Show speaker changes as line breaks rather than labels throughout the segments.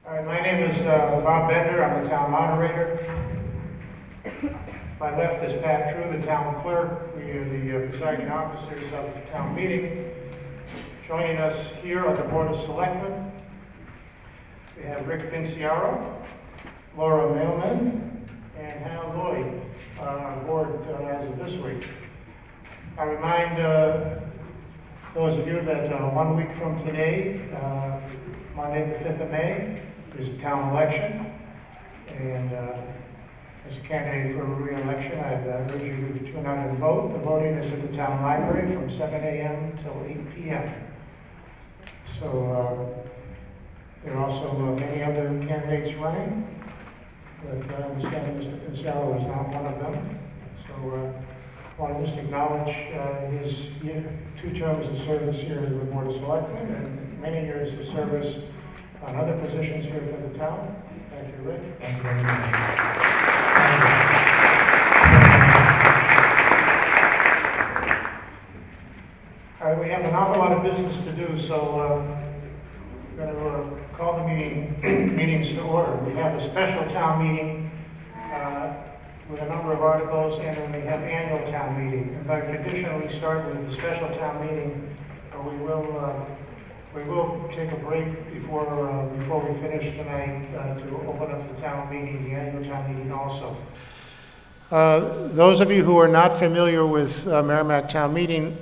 All right, my name is Bob Bender. I'm the town moderator. My left is Pat True, the town clerk. We are the presiding officers of the town meeting. Joining us here are the Board of Selectmen. We have Rick Pinciaro, Laura Mailman, and Hal Lloyd on board as of this week. I remind those of you that 1 week from today, Monday the 5th of May, is the town election. And as a candidate for re-election, I urge you to tune out and vote. The voting is at the town library from 7 a.m. till 8 p.m. So there are also many other candidates running, but I understand Mr. Pinciaro is not one of them. So I want to just acknowledge his 2 terms of service here as the Board of Selectmen and many years of service on other positions here for the town. Thank you, Rick.
Thank you very much.
All right, we have an awful lot of business to do, so we're going to call the meetings to order. We have a special town meeting with a number of articles, and then we have annual town meeting. And by tradition, we start with the special town meeting. We will take a break before we finish tonight to open up the town meeting, the annual town meeting also. Those of you who are not familiar with Merrimack Town Meeting,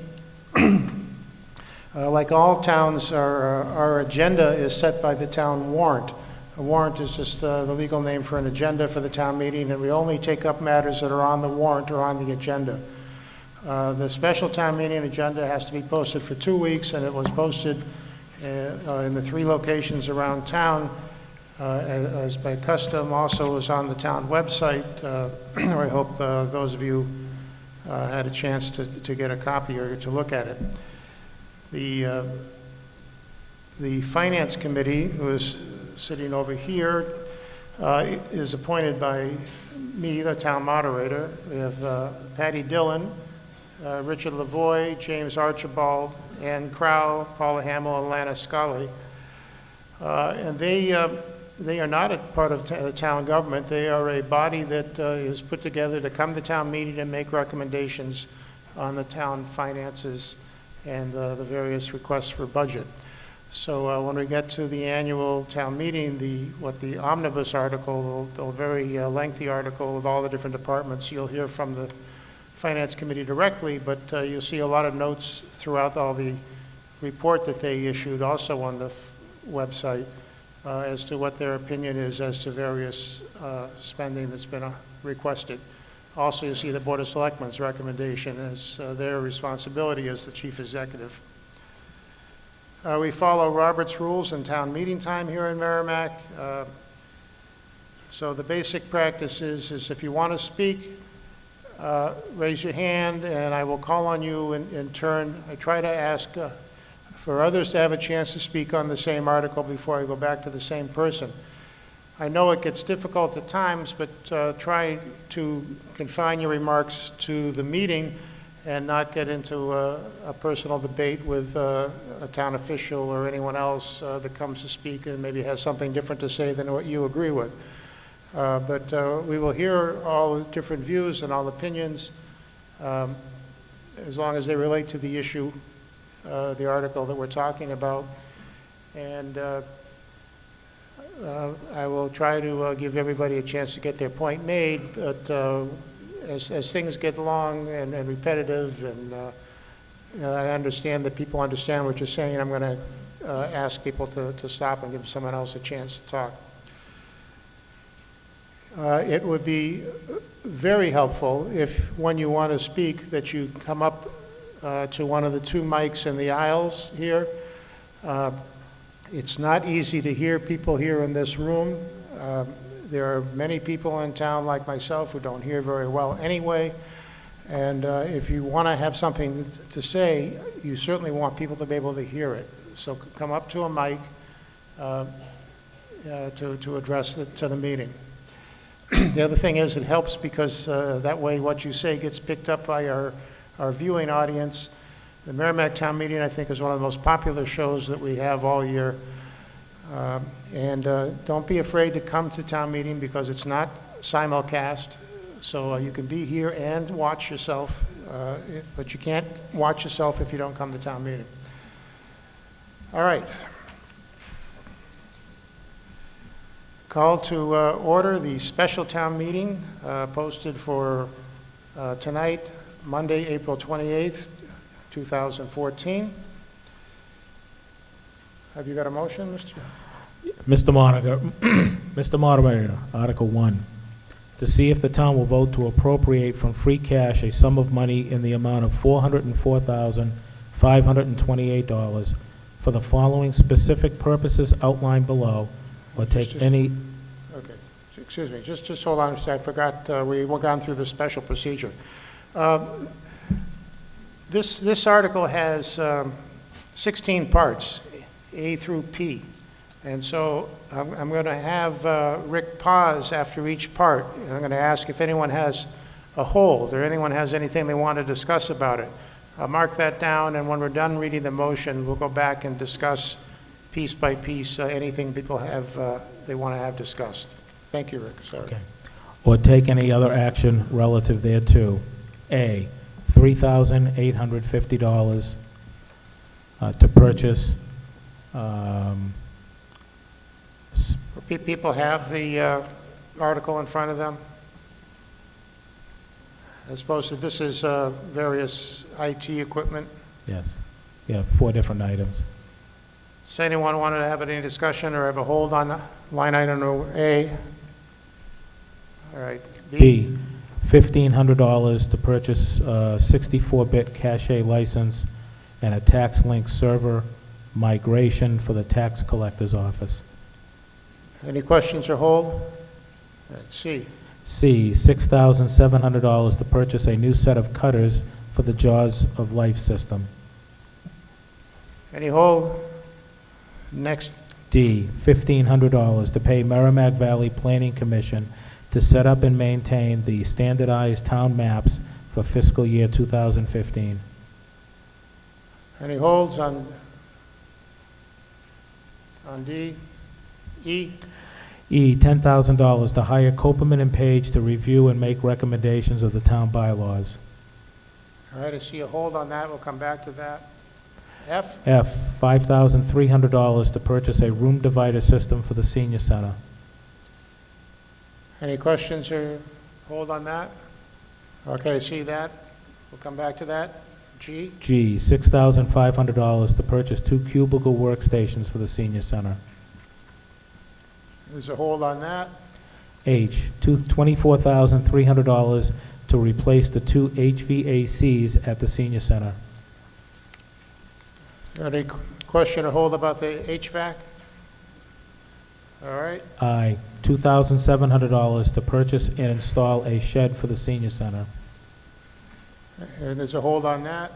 like all towns, our agenda is set by the town warrant. A warrant is just the legal name for an agenda for the town meeting, and we only take up matters that are on the warrant or on the agenda. The special town meeting agenda has to be posted for 2 weeks, and it was posted in the 3 locations around town, as by custom. Also was on the town website, where I hope those of you had a chance to get a copy or to look at it. The Finance Committee, who is sitting over here, is appointed by me, the town moderator. We have Patty Dillon, Richard Lavoie, James Archibald, Ann Crowell, Paula Hamill, and Lana Scully. And they are not a part of the town government. They are a body that is put together to come to town meeting and make recommendations on the town finances and the various requests for budget. So when we get to the annual town meeting, the omnibus article, the very lengthy article with all the different departments, you'll hear from the Finance Committee directly, but you'll see a lot of notes throughout all the report that they issued also on the website as to what their opinion is as to various spending that's been requested. Also, you'll see the Board of Selectmen's recommendation as their responsibility as the chief executive. We follow Robert's rules and town meeting time here in Merrimack. So the basic practice is if you want to speak, raise your hand and I will call on you in turn. I try to ask for others to have a chance to speak on the same article before I go back to the same person. I know it gets difficult at times, but try to confine your remarks to the meeting and not get into a personal debate with a town official or anyone else that comes to speak and maybe has something different to say than what you agree with. But we will hear all the different views and all opinions as long as they relate to the issue, the article that we're talking about. And I will try to give everybody a chance to get their point made, but as things get long and repetitive, and I understand that people understand what you're saying, I'm going to ask people to stop and give someone else a chance to talk. It would be very helpful if, when you want to speak, that you come up to one of the 2 mics in the aisles here. It's not easy to hear people here in this room. There are many people in town like myself who don't hear very well anyway. And if you want to have something to say, you certainly want people to be able to hear it. So come up to a mic to address it to the meeting. The other thing is it helps because that way what you say gets picked up by our viewing audience. The Merrimack Town Meeting, I think, is one of the most popular shows that we have all year. And don't be afraid to come to town meeting because it's not simulcast. So you can be here and watch yourself, but you can't watch yourself if you don't come to town meeting. All right. Call to order the special town meeting posted for tonight, Monday, April 28th, 2014. Have you got a motion, Mr.?
Mr. Monica, Mr. Moderator, Article 1, to see if the town will vote to appropriate from free cash a sum of money in the amount of $404,528 for the following specific purposes outlined below, or take any...
Okay, excuse me, just hold on a second. I forgot, we've gone through the special procedure. This article has 16 parts, A through P. And so I'm going to have Rick pause after each part, and I'm going to ask if anyone has a hold or anyone has anything they want to discuss about it. I'll mark that down, and when we're done reading the motion, we'll go back and discuss piece by piece anything people have they want to have discussed. Thank you, Rick. Sorry.
Okay. Or take any other action relative thereto. A, $3,850 to purchase
People have the article in front of them. As opposed to this is various IT equipment.
Yes. Yeah, 4 different items.
Does anyone want to have any discussion or have a hold on line item A? All right.
B, $1,500 to purchase a 64-bit cache license and a tax link server migration for the tax collector's office.
Any questions or hold? Let's see.
C, $6,700 to purchase a new set of cutters for the Jaws of Life system.
Any hold? Next.
D, $1,500 to pay Merrimack Valley Planning Commission to set up and maintain the standardized town maps for fiscal year 2015.
Any holds on D? E?
E, $10,000 to hire Copeland and Page to review and make recommendations of the town bylaws.
All right, I see a hold on that. We'll come back to that. F?
F, $5,300 to purchase a room divider system for the senior center.
Any questions or hold on that? Okay, I see that. We'll come back to that. G?
G, $6,500 to purchase 2 cubicle workstations for the senior center.
There's a hold on that.
H, $24,300 to replace the 2 HVACs at the senior center.
Any question or hold about the HVAC? All right.
I, $2,700 to purchase and install a shed for the senior center.
And there's a hold on that.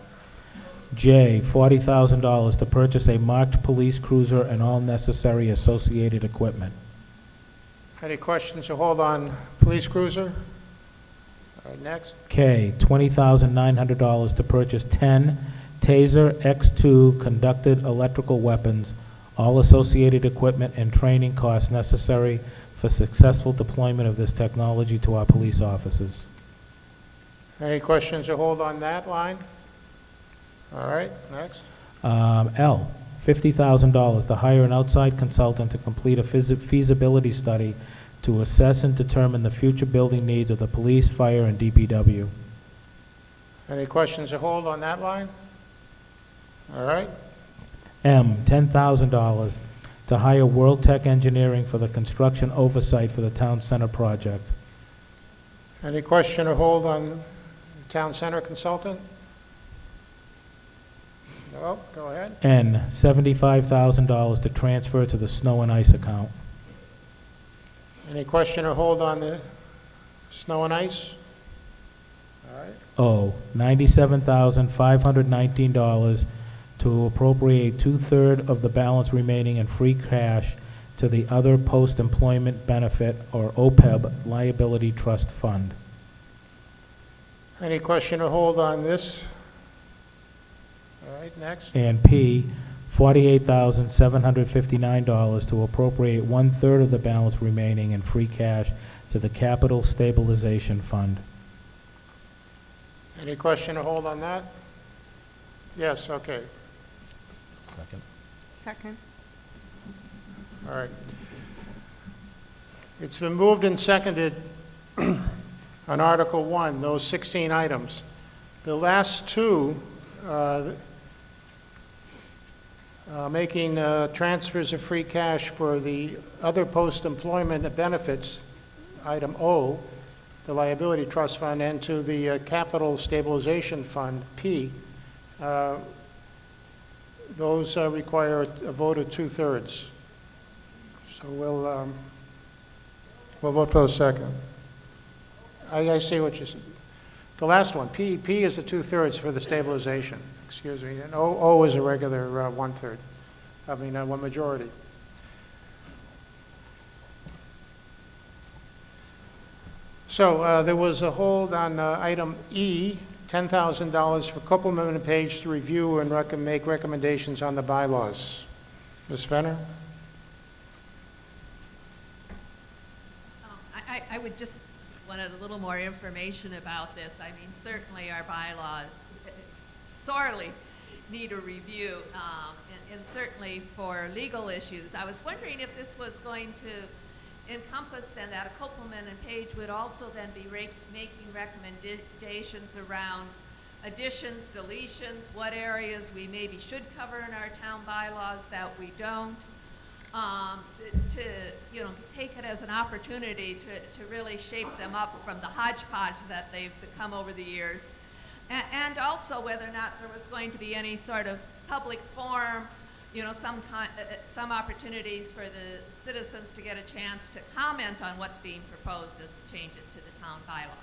J, $40,000 to purchase a marked police cruiser and all necessary associated equipment.
Any questions or hold on police cruiser? All right, next.
K, $20,900 to purchase 10 Taser X2 conducted electrical weapons, all associated equipment and training costs necessary for successful deployment of this technology to our police officers.
Any questions or hold on that line? All right, next.
L, $50,000 to hire an outside consultant to complete a feasibility study to assess and determine the future building needs of the police, fire, and DPW.
Any questions or hold on that line? All right.
M, $10,000 to hire World Tech Engineering for the construction oversight for the town center project.
Any question or hold on the town center consultant? No, go ahead.
N, $75,000 to transfer to the snow and ice account.
Any question or hold on the snow and ice? All right.
O, $97,519 to appropriate 2/3 of the balance remaining in free cash to the other post-employment benefit, or OPEB, liability trust fund.
Any question or hold on this? All right, next.
And P, $48,759 to appropriate one-third of the balance remaining in free cash to the Capital Stabilization Fund.
Any question or hold on that? Yes, okay,
Second.
Second.
all right. It's been moved and seconded on Article 1, those 16 items. The last two, making transfers of free cash for the other post-employment benefits, item O, the liability trust fund, and to the capital stabilization fund, P, those require a vote of 2/3. So we'll vote for the second. I see what you said. The last one, P is the 2/3 for the stabilization, excuse me, and O is a regular 1/3, one majority. So there was a hold on item E, $10,000 for Copeland and Page to review and make recommendations on the bylaws. Ms. Fenner?
I would just wanted a little more information about this. I mean, certainly our bylaws sorely need a review, and certainly for legal issues. I was wondering if this was going to encompass then that a Copeland and Page would also then be making recommendations around additions, deletions, what areas we maybe should cover in our town bylaws that we don't. To take it as an opportunity to really shape them up from the hodgepodge that they've become over the years. And also whether or not there was going to be any sort of public forum, some opportunities for the citizens to get a chance to comment on what's being proposed as changes to the town bylaws.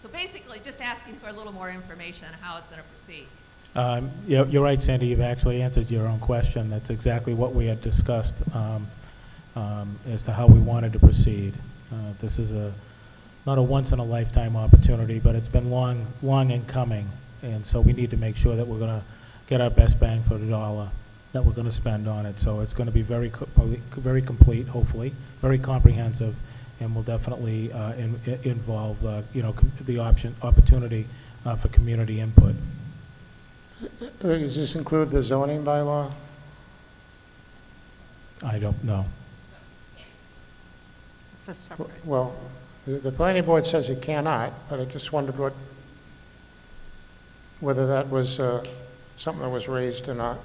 So basically just asking for a little more information on how it's going to proceed.
You're right, Sandy, you've actually answered your own question. That's exactly what we had discussed as to how we wanted to proceed. This is not a once-in-a-lifetime opportunity, but it's been long in coming, and so we need to make sure that we're going to get our best bang for the dollar that we're going to spend on it. So it's going to be very complete, hopefully, very comprehensive, and will definitely involve the opportunity for community input.
Does this include the zoning bylaw?
I don't know.
It's a separate.
Well, the planning board says it cannot, but I just wondered whether that was something that was raised or not.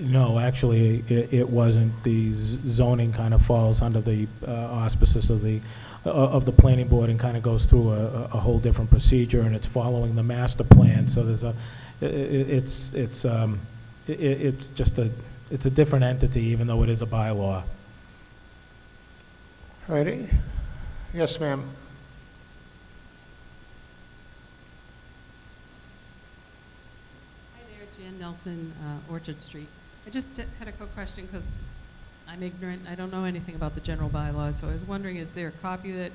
No, actually, it wasn't. The zoning kind of falls under the auspices of the planning board and kind of goes through a whole different procedure, and it's following the master plan. So there's it's a different entity, even though it is a bylaw.
All right. Yes, ma'am.
Hi there, Jan Nelson, Orchard Street. I just had a quick question because I'm ignorant. I don't know anything about the general bylaws, so I was wondering, is there a copy that,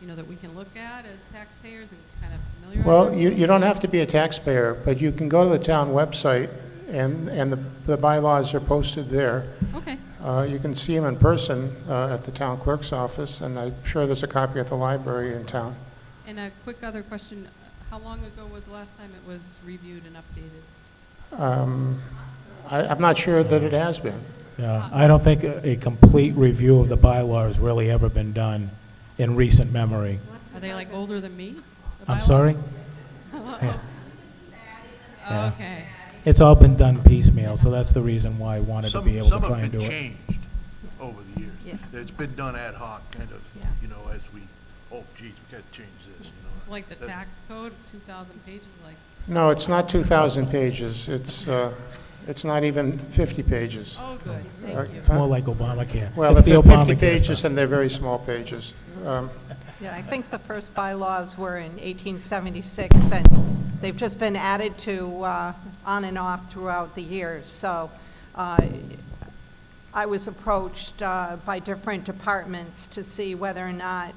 that we can look at as taxpayers and kind of familiarize
Well,
ourselves?
you don't have to be a taxpayer, but you can go to the town website, and the bylaws are posted there.
Okay.
You can see them in person at the town clerk's office, and I'm sure there's a copy at the library in town.
And a quick other question. How long ago was the last time it was reviewed and updated?
I'm not sure that it has been.
Yeah, I don't think a complete review of the bylaw has really ever been done in recent memory.
Are they like older than me? the
I'm
bylaws?
sorry? Yeah. Yeah.
Okay.
It's all been done piecemeal, so that's the reason why I wanted to be able to try and do
Some
it.
have been changed over the years.
Yeah.
It's been done ad hoc, kind of,
Yeah.
as we, oh, geez, we got to change this,
It's like the
That-
tax code, 2,000 pages, like,
No, it's not 2,000 pages. It's not even 50 pages.
oh, good,
Uh,
thank you.
It's more like Obamacare.
Well,
It's
if
the
they're 50
Obamacare
pages,
stuff.
then they're very small pages.
Yeah, I think the first bylaws were in 1876, and they've just been added to on and off throughout the years. So I was approached by different departments to see whether or not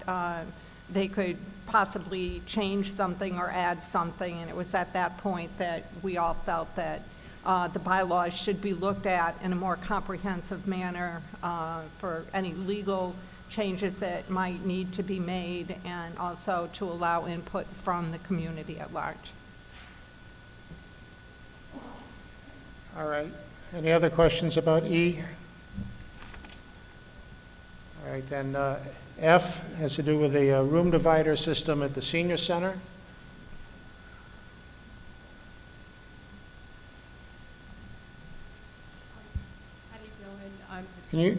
they could possibly change something or add something, and it was at that point that we all felt that the bylaws should be looked at in a more comprehensive manner for any legal changes that might need to be made, and also to allow input from the community at large.
All right. Any other questions about E? All right, then F has to do with the room divider system at the senior center.
Patty Dillon, I'm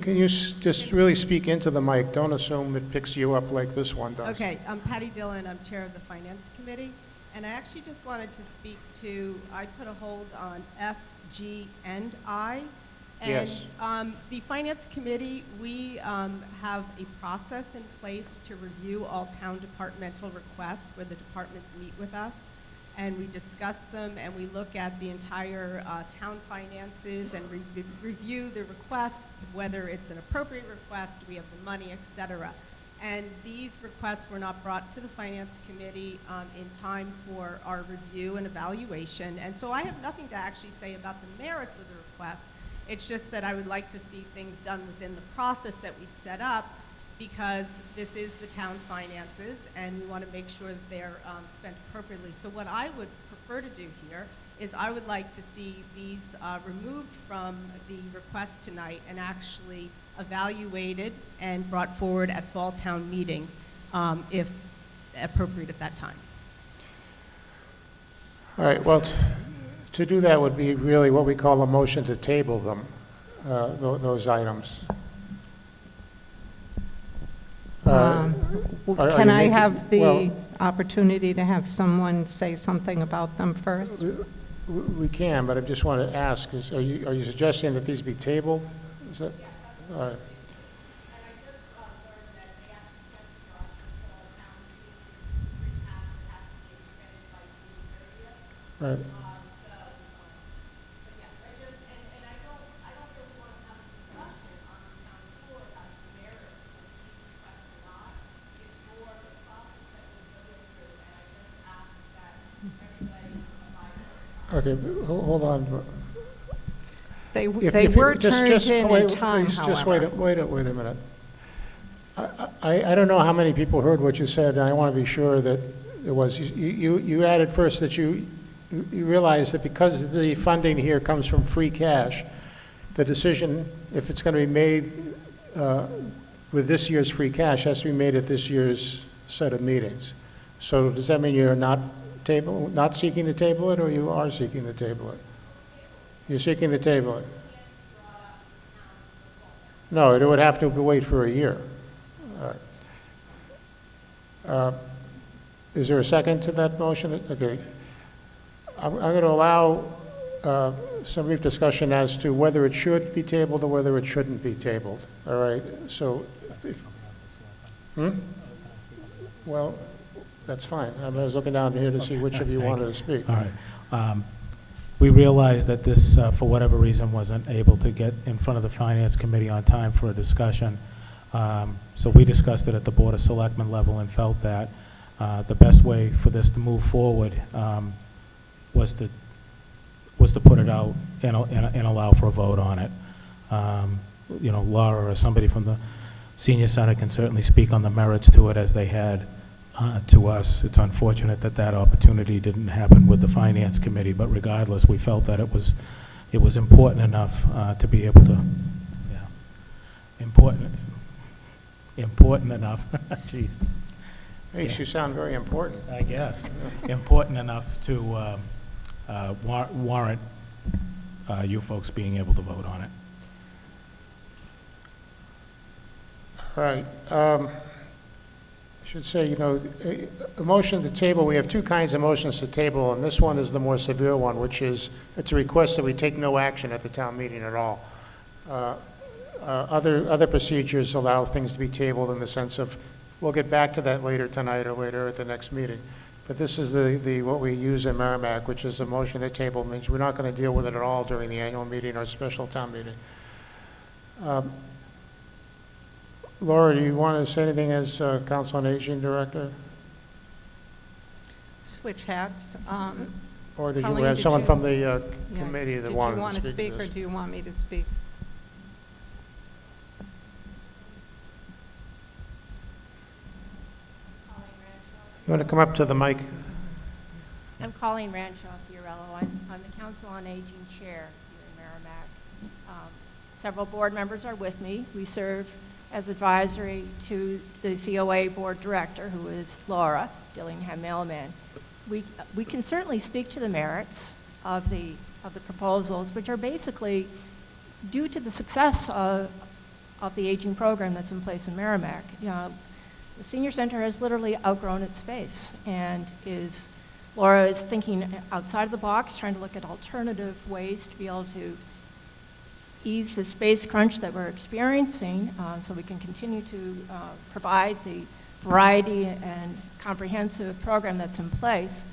Can you just really speak into the mic? Don't assume it picks you up like this one does.
okay. I'm Patty Dillon. I'm chair of the finance committee, and I actually just wanted to speak to. I put a hold on F, G, and I. And
Yes.
The finance committee, we have a process in place to review all town departmental requests where the departments meet with us, and we discuss them, and we look at the entire town finances and review the request, whether it's an appropriate request, we have the money, et cetera. And these requests were not brought to the finance committee in time for our review and evaluation. And so I have nothing to actually say about the merits of the request. It's just that I would like to see things done within the process that we've set up, because this is the town finances, and we want to make sure that they're spent appropriately. So what I would prefer to do here is I would like to see these removed from the request tonight and actually evaluated and brought forward at fall town meeting, if appropriate at that time.
All right, well, to do that would be really what we call a motion to table them, those items. Are
Can
you
I
making-
have the
well-
opportunity to have someone say something about them first?
We can, but I just want to ask, are you suggesting that these be tabled? Is that? All right. Right. Okay, hold on.
They
If
they
you-
were
just-
turned
just
in
wait-
in time,
please, just wait
however.
wait a minute. I don't know how many people heard what you said, and I want to be sure that it was, you added first that you realize that because the funding here comes from free cash, the decision, if it's going to be made with this year's free cash, has to be made at this year's set of meetings. So does that mean you're not seeking to table it, or you are seeking to table it? You're seeking to table it? No, it would have to wait for a year. Is there a second to that motion? Okay. I'm going to allow some brief discussion as to whether it should be tabled or whether it shouldn't be tabled. All right, so, well, that's fine. I was looking down here to see which of you
Thank
wanted
you.
to speak.
All right. We realized that this, for whatever reason, wasn't able to get in front of the Finance Committee on time for a discussion. So we discussed it at the Board of Selectmen level and felt that the best way for this to move forward was to put it out and allow for a vote on it. You know, Laura or somebody from the Senior Center can certainly speak on the merits to it as they had to us. It's unfortunate that that opportunity didn't happen with the Finance Committee, but regardless, we felt that it was important enough to be able to, important enough, jeez,
Makes you sound very important.
I guess, important enough to warrant you folks being able to vote on it.
All right. I should say, you know, a motion to table, we have two kinds of motions to table, and this one is the more severe one, which is, it's a request that we take no action at the town meeting at all. Other procedures allow things to be tabled in the sense of, we'll get back to that later tonight or later at the next meeting. But this is the what we use in Merrimack, which is a motion to table, means we're not going to deal with it at all during the annual meeting or special town meeting. Laura, do you want to say anything as Council on Aging Director?
Switch hats.
Or did you
Colleen,
have
did
someone
you-
from the
Yeah.
committee that
Did you
wanted
want
to
to
speak
speak,
to
or
this?
do you want me to speak?
You want to come up to the mic?
I'm Colleen Ranshaw Fiorello. I'm the Council on Aging Chair here in Merrimack. Several board members are with me. We serve as advisory to the COA Board Director, who is Laura Dillingham-Mailman. We can certainly speak to the merits of the proposals, which are basically due to the success of the aging program that's in place in Merrimack. You know, the senior center has literally outgrown its space, and Laura is thinking outside of the box, trying to look at alternative ways to be able to ease the space crunch that we're experiencing, so we can continue to provide the variety and comprehensive program that's in place.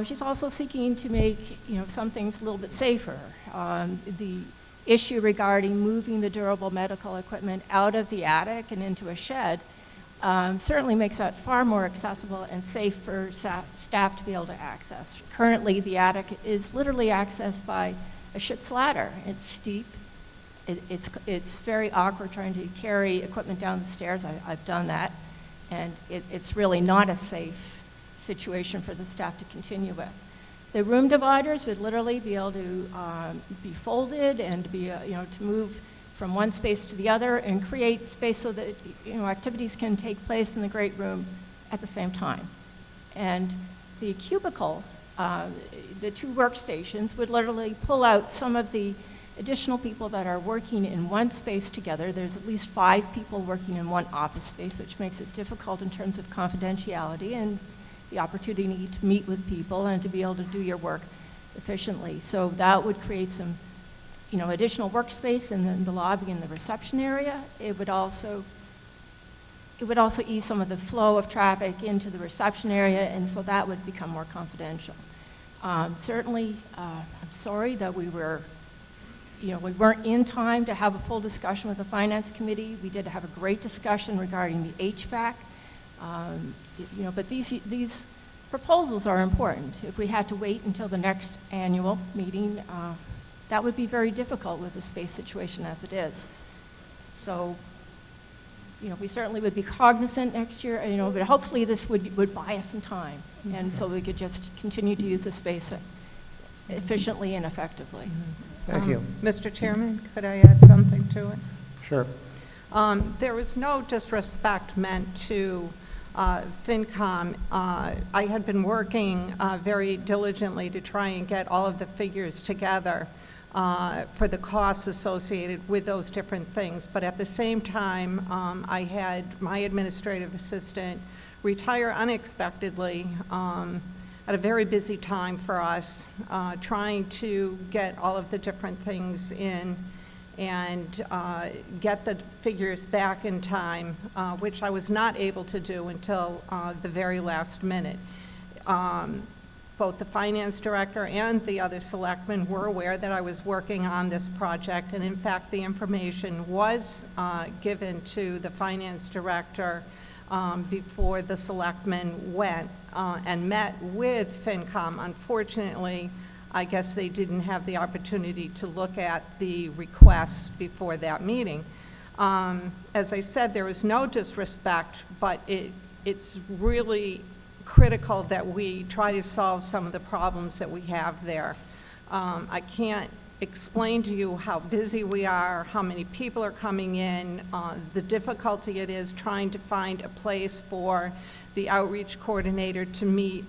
She's also seeking to make, some things a little bit safer. The issue regarding moving the durable medical equipment out of the attic and into a shed certainly makes that far more accessible and safe for staff to be able to access. Currently, the attic is literally accessed by a ship's ladder. It's steep. It's very awkward trying to carry equipment down the stairs. I've done that, and it's really not a safe situation for the staff to continue with. The room dividers would literally be able to be folded and be, to move from one space to the other and create space so that, activities can take place in the great room at the same time. And the cubicle, the two workstations would literally pull out some of the additional people that are working in one space together. There's at least 5 people working in one office space, which makes it difficult in terms of confidentiality and the opportunity to meet with people and to be able to do your work efficiently. So that would create some, additional workspace in the lobby and the reception area. It would also ease some of the flow of traffic into the reception area, and so that would become more confidential. Certainly, I'm sorry that we weren't in time to have a full discussion with the Finance Committee. We did have a great discussion regarding the HVAC. But these proposals are important. If we had to wait until the next annual meeting, that would be very difficult with the space situation as it is. So, we certainly would be cognizant next year, but hopefully this would buy us some time, and so we could just continue to use the space efficiently and effectively.
Thank you.
Mr. Chairman, could I add something to it?
Sure.
There was no disrespect meant to FinCom. I had been working very diligently to try and get all of the figures together for the costs associated with those different things. But at the same time, I had my administrative assistant retire unexpectedly at a very busy time for us, trying to get all of the different things in and get the figures back in time, which I was not able to do until the very last minute. Both the finance director and the other selectmen were aware that I was working on this project, and in fact, the information was given to the finance director before the selectmen went and met with FinCom. Unfortunately, I guess they didn't have the opportunity to look at the requests before that meeting. As I said, there was no disrespect, but it's really critical that we try to solve some of the problems that we have there. I can't explain to you how busy we are, how many people are coming in, the difficulty it is trying to find a place for the outreach coordinator to meet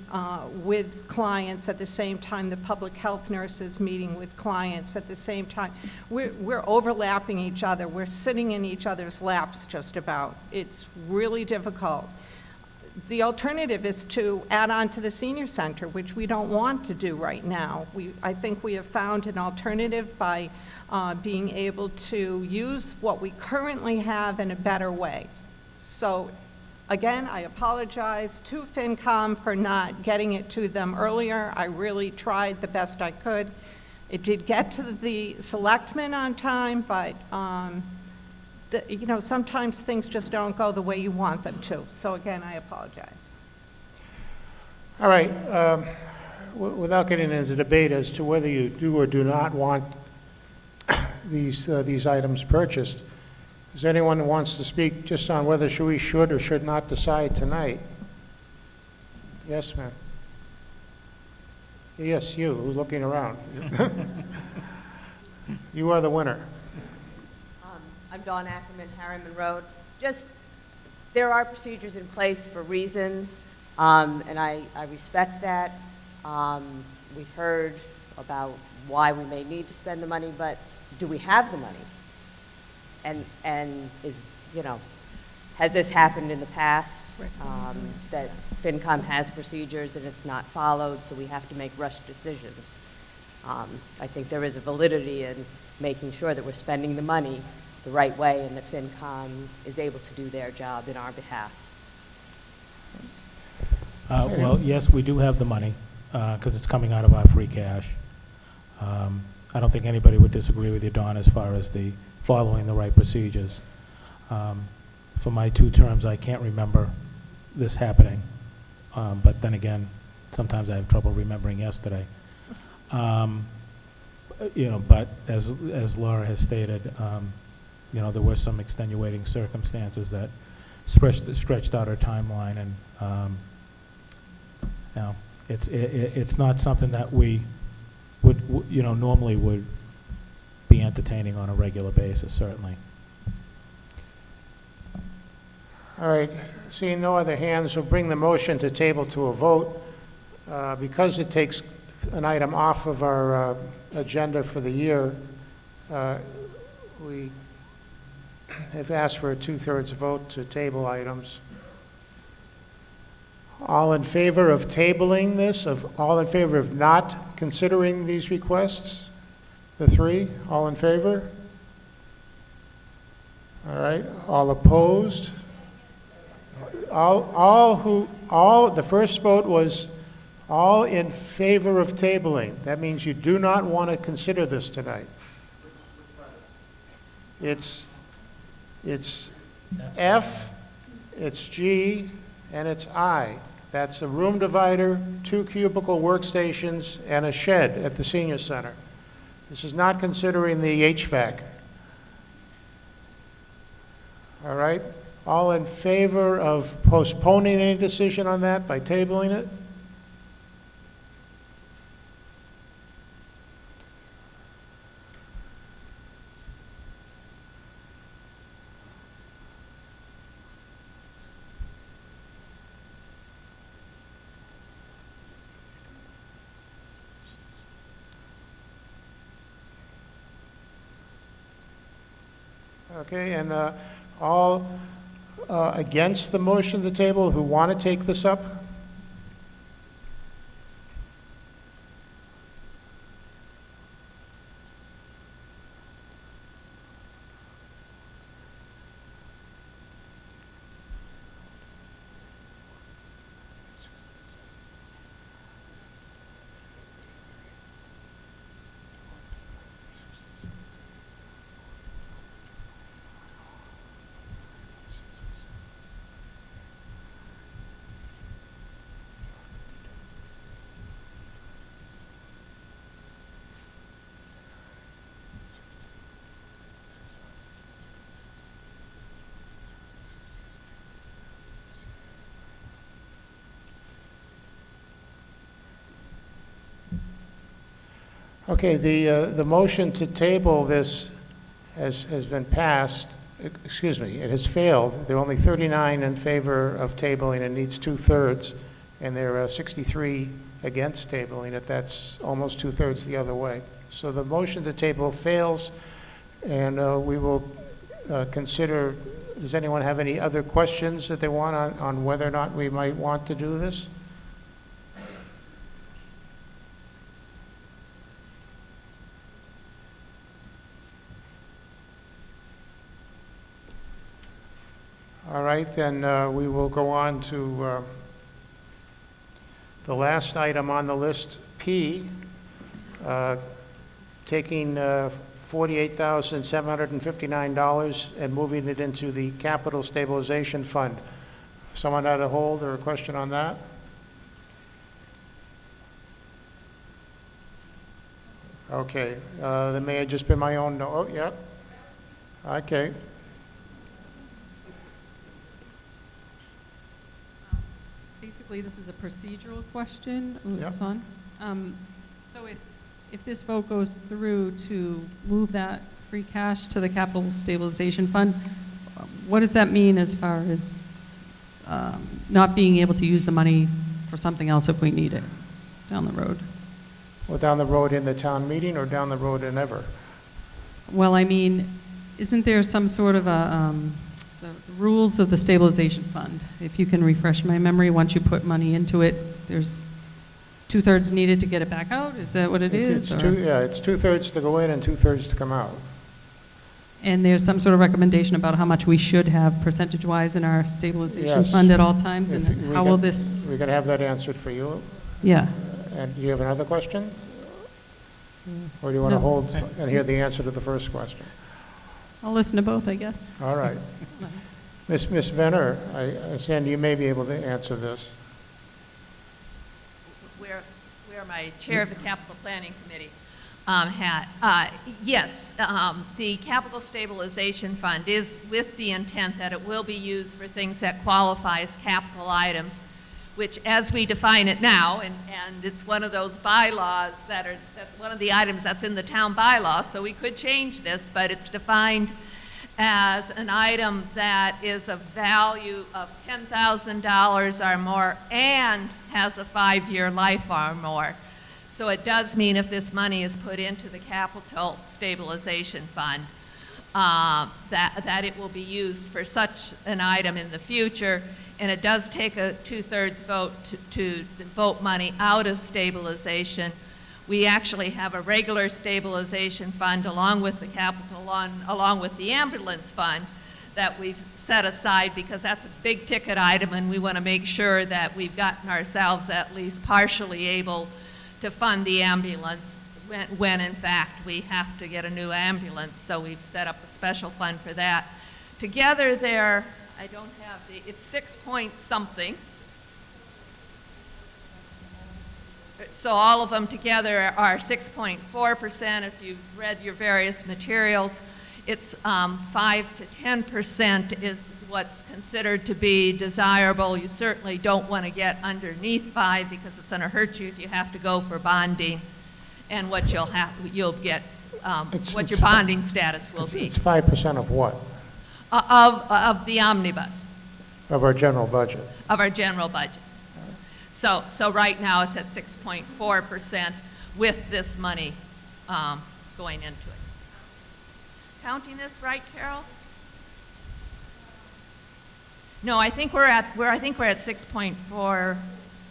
with clients at the same time the public health nurse is meeting with clients at the same time. We're overlapping each other. We're sitting in each other's laps just about. It's really difficult. The alternative is to add on to the senior center, which we don't want to do right now. I think we have found an alternative by being able to use what we currently have in a better way. So again, I apologize to FinCom for not getting it to them earlier. I really tried the best I could. It did get to the selectmen on time, but sometimes things just don't go the way you want them to. So again, I apologize.
All right. without getting into debate as to whether you do or do not want these items purchased, is there anyone who wants to speak just on whether we should or should not decide tonight? Yes, ma'am. Yes, you, who's looking around. You are the winner.
I'm Dawn Ackerman, Harriman Road. Just, there are procedures in place for reasons, and I respect that. We've heard about why we may need to spend the money, but do we have the money? And is, you know, has this happened in the past? That FinCom has procedures and it's not followed, so we have to make rushed decisions. I think there is a validity in making sure that we're spending the money the right way and that FinCom is able to do their job in our behalf.
Well, yes, we do have the money, because it's coming out of our free cash. I don't think anybody would disagree with you, Don, as far as the following the right procedures. For my 2 terms, I can't remember this happening, but then again, sometimes I have trouble remembering yesterday. You know, but as Laura has stated, you know, there were some extenuating circumstances that stretched out our timeline, and you know, it's not something that we would, you know, normally would be entertaining on a regular basis, certainly.
All right, seeing no other hands, we'll bring the motion to table to a vote. Because it takes an item off of our agenda for the year, we have asked for a 2/3 vote to table items. All in favor of tabling this, all in favor of not considering these requests? The 3, all in favor? All right, all opposed? The first vote was all in favor of tabling. That means you do not want to consider this tonight. It's F, it's G, and it's I. That's a room divider, 2 cubicle workstations, and a shed at the senior center. This is not considering the HVAC. All right? All in favor of postponing any decision on that by tabling it? Okay, and all against the motion to table who want to take this up? Okay, the motion to table this has been passed. Excuse me, it has failed. There are only 39 in favor of tabling and needs 2/3, and there are 63 against tabling it. That's almost 2/3 the other way. So the motion to table fails, and we will consider, does anyone have any other questions that they want on whether or not we might want to do this? All right, then we will go on to the last item on the list, P, taking $48,759 and moving it into the Capital Stabilization Fund. Someone had a hold or a question on that? Okay, that may have just been my own, oh, yep. Okay,
Basically, this is a procedural question. Oh,
Yep.
it's on. So if this vote goes through to move that free cash to the capital stabilization fund, what does that mean as far as not being able to use the money for something else if we need it down the road?
well, down the road in the town meeting or down the road in ever?
Well, I mean, isn't there some sort of a, the rules of the stabilization fund? If you can refresh my memory, once you put money into it, there's 2/3 needed to get it back out? Is that what it is? or-
Yeah, it's 2/3 to go in and 2/3 to come out.
And there's some sort of recommendation about how much we should have percentage-wise in our stabilization
Yes.
fund at all times?
If
And
we
how will
got-
this,
We gotta have that answered for you.
yeah.
And do you have another question? Or do you want to
No.
hold and hear the answer to the first question?
I'll listen to both, I guess.
All right. Ms. Venner, I understand you may be able to answer this.
Where my chair of the capital planning committee hat. Yes, the capital stabilization fund is with the intent that it will be used for things that qualify as capital items, which as we define it now, and it's one of those bylaws that's one of the items that's in the town bylaw, so we could change this, but it's defined as an item that is of value of $10,000 or more and has a 5-year life or more. So it does mean if this money is put into the capital stabilization fund, that it will be used for such an item in the future. And it does take a 2/3 vote to vote money out of stabilization. We actually have a regular stabilization fund along with the capital, along with the ambulance fund that we've set aside because that's a big ticket item and we want to make sure that we've gotten ourselves at least partially able to fund the ambulance when in fact we have to get a new ambulance. So we've set up a special fund for that. Together there, I don't have it's 6 point something. So all of them together are 6.4%. If you've read your various materials, it's 5 to 10% is what's considered to be desirable. You certainly don't want to get underneath 5 because it's going to hurt you if you have to go for bonding, and what you'll get, what your bonding status will be
It's 5% of what?
of the omnibus.
Of our general budget.
Of our general budget. So right now it's at 6.4% with this money going into it. Counting this right, Carol? No, I think we're at 6.4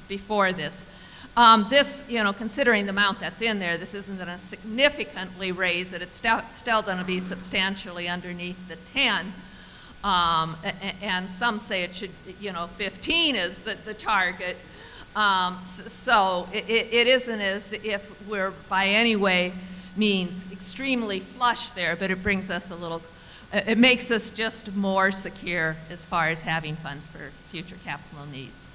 before this. This, considering the amount that's in there, this isn't going to significantly raise it. It's still going to be substantially underneath the 10. And some say it should, 15 is the target. So it isn't as if we're by any way means extremely flush there, but it brings us it makes us just more secure as far as having funds for future capital needs.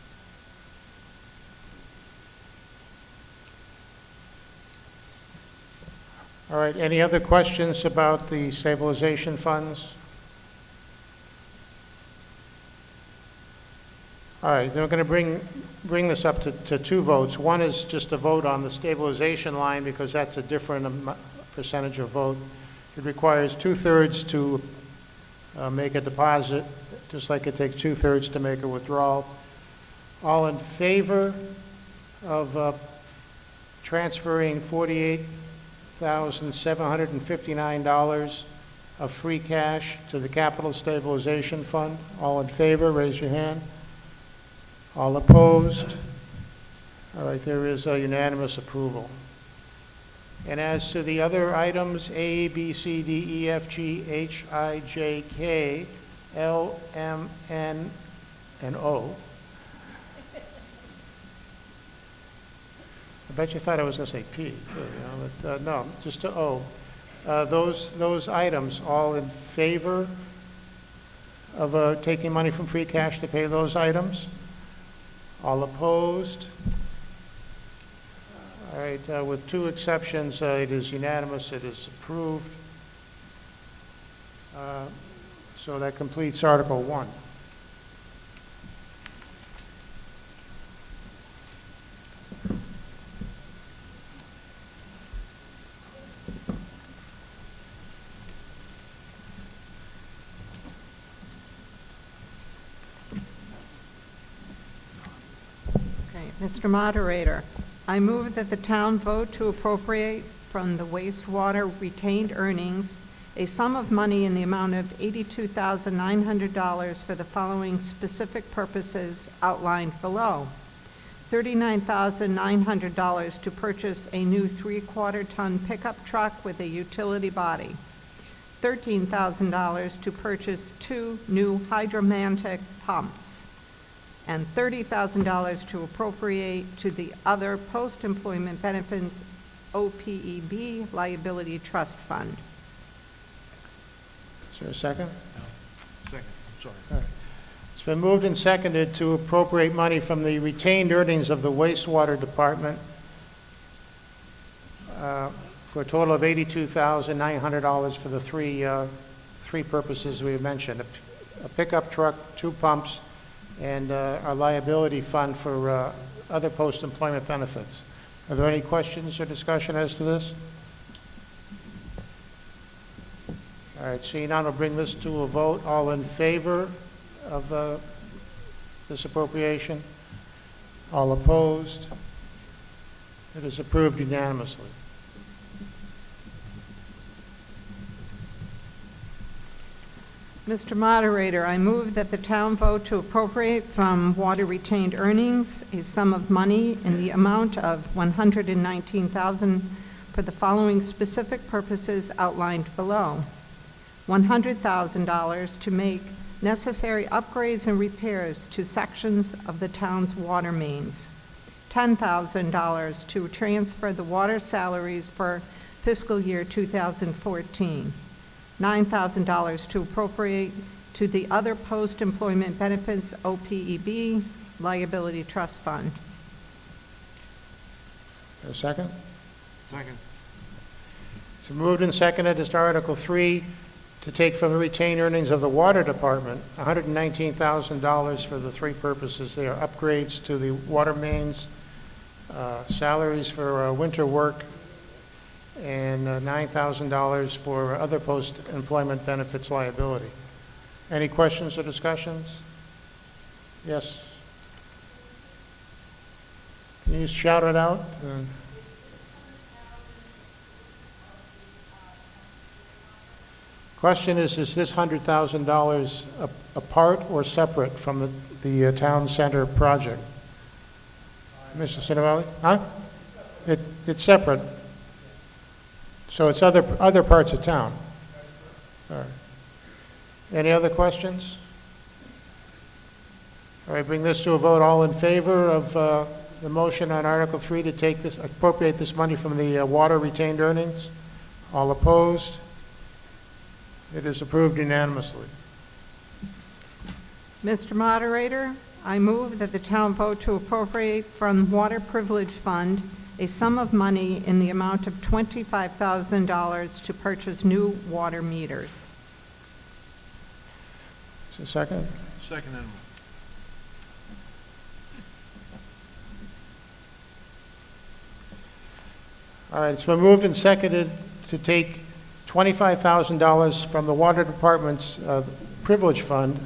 All right, any other questions about the stabilization funds? All right, then we're going to bring this up to 2 votes. One is just a vote on the stabilization line because that's a different percentage of vote. It requires 2/3 to make a deposit, just like it takes 2/3 to make a withdrawal. All in favor of transferring $48,759 of free cash to the Capital Stabilization Fund? All in favor, raise your hand. All opposed? All right, there is a unanimous approval. And as to the other items, A, B, C, D, E, F, G, H, I, J, K, L, M, N, and O. I bet you thought I was going to say P, too, but no, just to O. Those items, all in favor of taking money from free cash to pay those items? All opposed? All right, with two exceptions, it is unanimous, it is approved. So that completes Article 1.
Okay, Mr. Moderator, I move that the town vote to appropriate from the wastewater retained earnings a sum of money in the amount of $82,900 for the following specific purposes outlined below. $39,900 to purchase a new 3/4-ton pickup truck with a utility body. $13,000 to purchase 2 new hydromantic pumps. And $30,000 to appropriate to the other post-employment benefits OPEB liability trust fund.
Is there a second?
Second, I'm sorry.
All right. It's been moved and seconded to appropriate money from the retained earnings of the wastewater department for a total of $82,900 for the three purposes we have mentioned: a pickup truck, 2 pumps, and our liability fund for other post-employment benefits. Are there any questions or discussion as to this? All right, seeing none, I'll bring this to a vote. All in favor of this appropriation? All opposed? It is approved unanimously.
Mr. Moderator, I move that the town vote to appropriate from water retained earnings a sum of money in the amount of $119,000 for the following specific purposes outlined below. $100,000 to make necessary upgrades and repairs to sections of the town's water mains. $10,000 to transfer the water salaries for fiscal year 2014. $9,000 to appropriate to the other post-employment benefits OPEB liability trust fund.
Is there a second?
Second.
It's been moved and seconded as to Article 3 to take from the retained earnings of the water department $119,000 for the 3 purposes. They are upgrades to the water mains, salaries for winter work, and $9,000 for other post-employment benefits liability. Any questions or discussions? Yes? Can you shout it out? Question is this $100,000 apart or separate from the town center project? Mr. Cinevalli? Huh? It's separate. So it's other parts of town. All right. Any other questions? All right, bring this to a vote. All in favor of the motion on Article 3 to take this, appropriate this money from the water retained earnings? All opposed? It is approved unanimously.
Mr. Moderator, I move that the town vote to appropriate from Water Privilege Fund a sum of money in the amount of $25,000 to purchase new water meters.
Is there a second?
Second and
All right, it's been moved and seconded to take $25,000 from the Water Department's Privilege Fund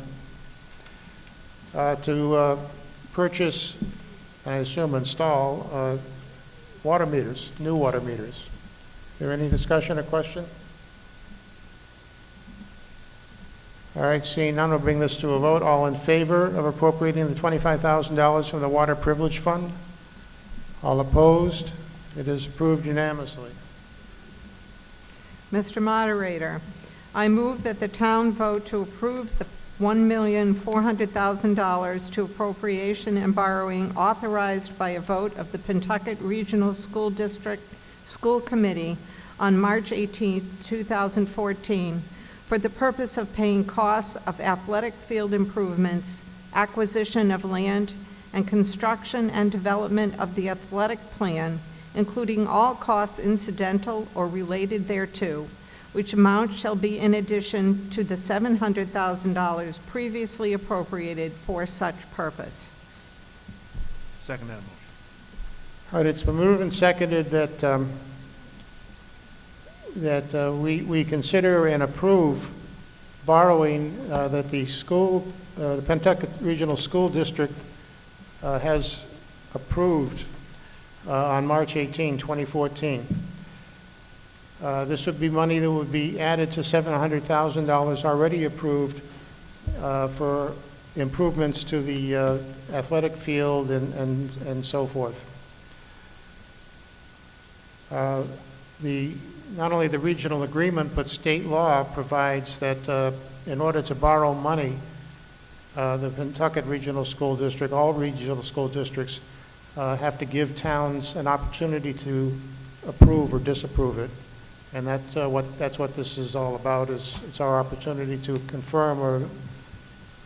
to purchase, and I assume install, water meters, new water meters. Is there any discussion or question? All right, seeing none, we'll bring this to a vote. All in favor of appropriating the $25,000 from the Water Privilege Fund? All opposed? It is approved unanimously.
Mr. Moderator, I move that the town vote to approve the $1,400,000 to appropriation and borrowing authorized by a vote of the Pentucket Regional School District School Committee on March 18, 2014, for the purpose of paying costs of athletic field improvements, acquisition of land, and construction and development of the athletic plan including all costs incidental or related thereto, which amount shall be in addition to the $700,000 previously appropriated for such purpose.
Second that motion.
All right, it's been moved and seconded that, we consider and approve borrowing that the school, the Pentucket Regional School District has approved on March 18, 2014. This would be money that would be added to $700,000 already approved for improvements to the athletic field and so forth. Not only the regional agreement, but state law provides that in order to borrow money, the Pentucket Regional School District, all regional school districts, have to give towns an opportunity to approve or disapprove it. And that's what this is all about, is it's our opportunity to confirm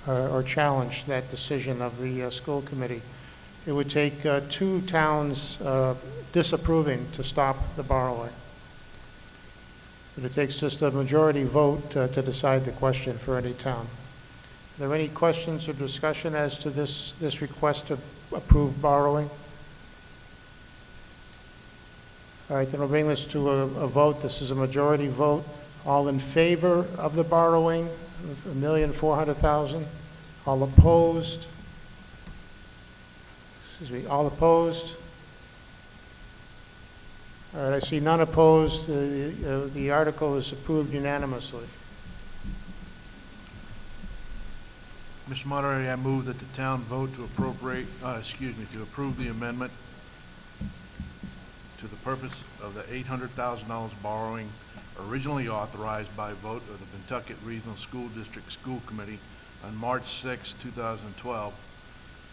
or challenge that decision of the school committee. It would take 2 towns disapproving to stop the borrowing. But it takes just a majority vote to decide the question for any town. Are there any questions or discussion as to this request to approve borrowing? All right, then we'll bring this to a vote. This is a majority vote. All in favor of the borrowing, $1,400,000? All opposed? Excuse me, all opposed? All right, I see none opposed. The article is approved unanimously.
Mr. Moderator, I move that the town vote to to approve the amendment to the purpose of the $800,000 borrowing originally authorized by vote of the Pentucket Regional School District School Committee on March 6, 2012,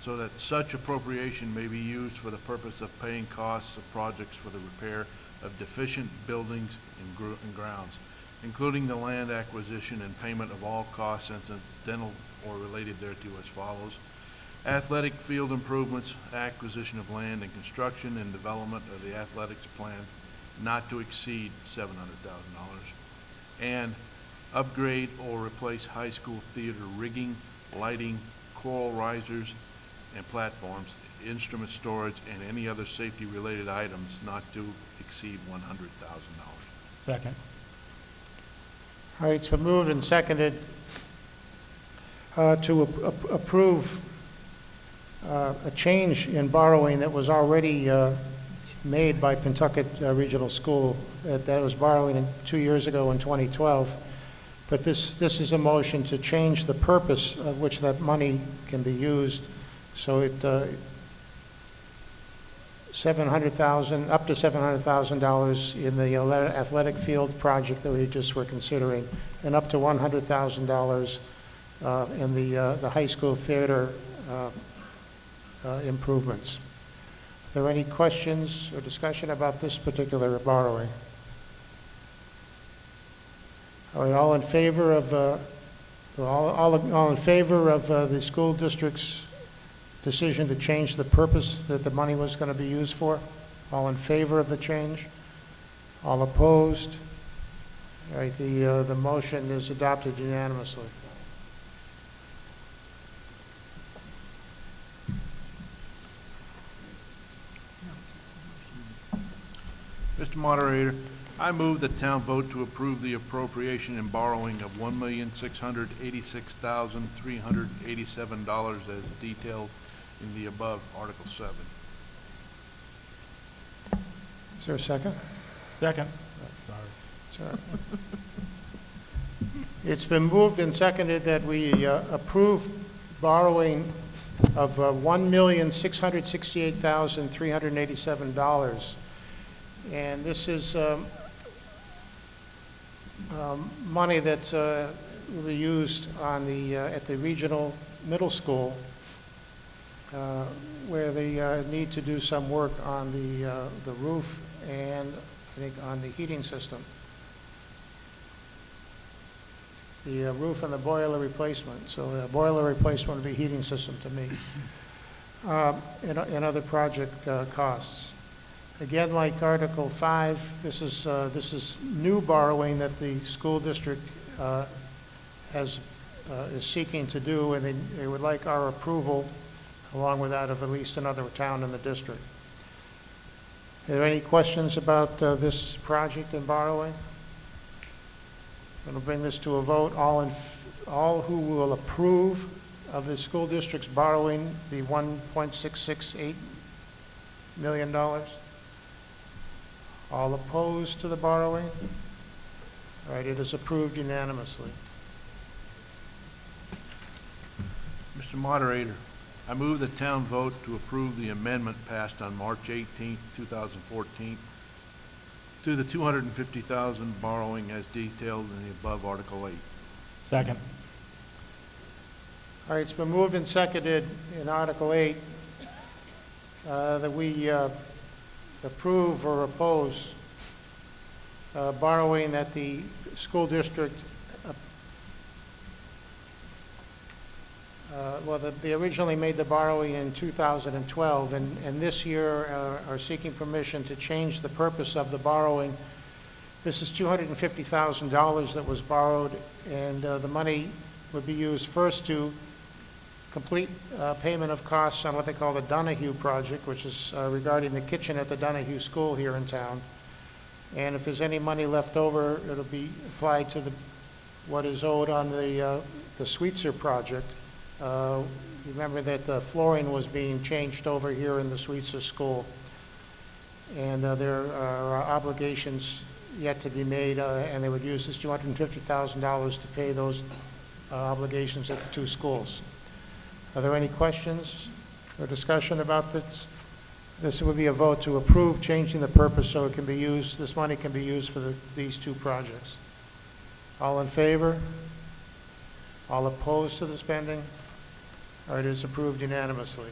so that such appropriation may be used for the purpose of paying costs of projects for the repair of deficient buildings and grounds, including the land acquisition and payment of all costs incidental or related thereto as follows: athletic field improvements, acquisition of land, and construction and development of the athletics plan not to exceed $700,000, and upgrade or replace high school theater rigging, lighting, choral risers and platforms, instrument storage, and any other safety-related items not to exceed $100,000.
Second.
All right, it's been moved and seconded to approve a change in borrowing that was already made by Pentucket Regional School. That was borrowing 2 years ago in 2012. But this is a motion to change the purpose of which that money can be used. So it $700,000, up to $700,000 in the athletic field project that we just were considering, and up to $100,000 in the high school theater improvements. Are there any questions or discussion about this particular borrowing? All right, all in favor of all in favor of the school district's decision to change the purpose that the money was going to be used for? All in favor of the change? All opposed? All right, the motion is adopted unanimously.
Mr. Moderator, I move the town vote to approve the appropriation and borrowing of $1,686,387 as detailed in the above Article 7.
Is there a second?
Second.
Sorry. It's been moved and seconded that we approve borrowing of $1,668,387. And this is money that will be used on at the regional middle school where they need to do some work on the roof and I think on the heating system. The roof and the boiler replacement. So the boiler replacement would be heating system to me. And other project costs. Again, like Article 5, this is new borrowing that the school district is seeking to do, and they would like our approval, along with that of at least another town in the district. Are there any questions about this project and borrowing? I'm going to bring this to a vote. All who will approve of the school district's borrowing the $1.668 million? All opposed to the borrowing? All right, it is approved unanimously.
Mr. Moderator, I move the town vote to approve the amendment passed on March 18, 2014, to the $250,000 borrowing as detailed in the above Article 8.
Second.
All right, it's been moved and seconded in Article 8 that we approve or oppose borrowing that the school district, they originally made the borrowing in 2012, and this year are seeking permission to change the purpose of the borrowing. This is $250,000 that was borrowed, and the money would be used first to complete payment of costs on what they call the Donahue project, which is regarding the kitchen at the Donahue School here in town. And if there's any money left over, it'll be applied to what is owed on the Sweetser project. Remember that the flooring was being changed over here in the Sweetser School, and there are obligations yet to be made, and they would use this $250,000 to pay those obligations at the two schools. Are there any questions or discussion about this? This would be a vote to approve changing the purpose so it can be used, this money can be used for these two projects. All in favor? All opposed to the spending? All right, it is approved unanimously.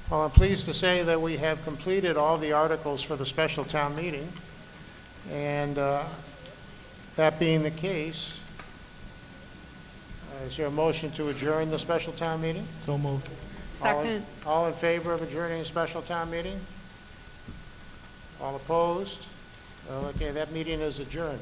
Well, I'm pleased to say that we have completed all the articles for the special town meeting. And that being the case, is there a motion to adjourn the special town meeting?
So moved.
Second.
All in favor of adjourning the special town meeting? All opposed? Okay, that meeting is adjourned.